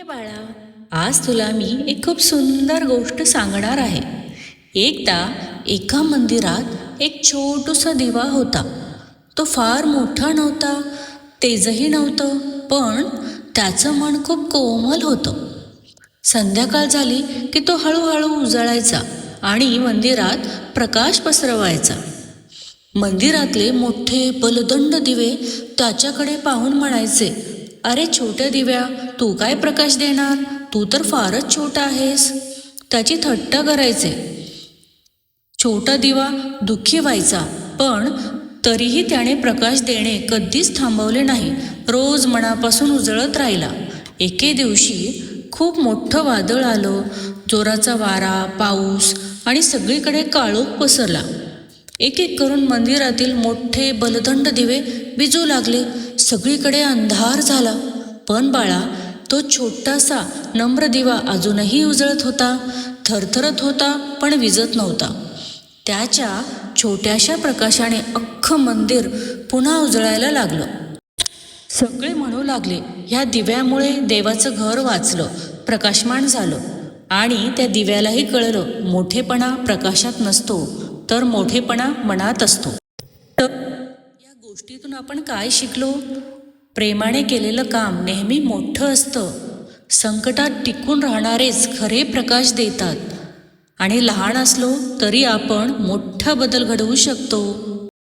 प्रिय बाळा, आज तुला मी एक खूप सुंदर गोष्ट सांगणार आहे. एकदा एका मंदिरात एक छोटूसा दिवा होता. तो फार मोठा नव्हता, तेजही नव्हतं, पण त्याचं मन खूप कोमल होतं. संध्याकाळ झाली की तो हळूहळू उजळायचा आणि मंदिरात प्रकाश पसरवायचा. मंदिरातले मोठे बलदंड दिवे त्याच्याकडे पाहून म्हणायचे, अरे छोट्या दिव्या, तू काय प्रकाश देणार? तू तर फारच छोटा आहेस. त्याची थट्टा करायचे. छोटा दिवा दुःखी व्हायचा, पण तरीही त्याने प्रकाश देणे कधीच थांबवले नाही. रोज मनापासून उजळत राहिला. एके दिवशी खूप मोठं वादळ आलं. जोराचा वारा, पाऊस आणि सगळीकडे काळोख पसरला. एक एक करून मंदिरातील मोठे बलदंड दिवे विझू लागले. सगळीकडे अंधार झाला. पण बाळा, तो छोटासा नम्र दिवा अजूनही उजळत होता. थरथरत होता, पण विझत नव्हता. त्याच्या छोट्याशा प्रकाशाने अख्खं मंदिर पुन्हा उजळायला लागलं. सगळे म्हणू लागले, ह्या दिव्यामुळे देवाचं घर वाचलं, प्रकाशमान झालं. आणि त्या दिव्यालाही कळलं, मोठेपणा प्रकाशात नसतो, तर मोठेपणा मनात असतो. तर या गोष्टीतून आपण काय शिकलो? प्रेमाने केलेलं काम नेहमी मोठं असतं. संकटात टिकून राहणारेच खरे प्रकाश देतात. आणि लहान असलो तरी आपण मोठा बदल घडवू शकतो.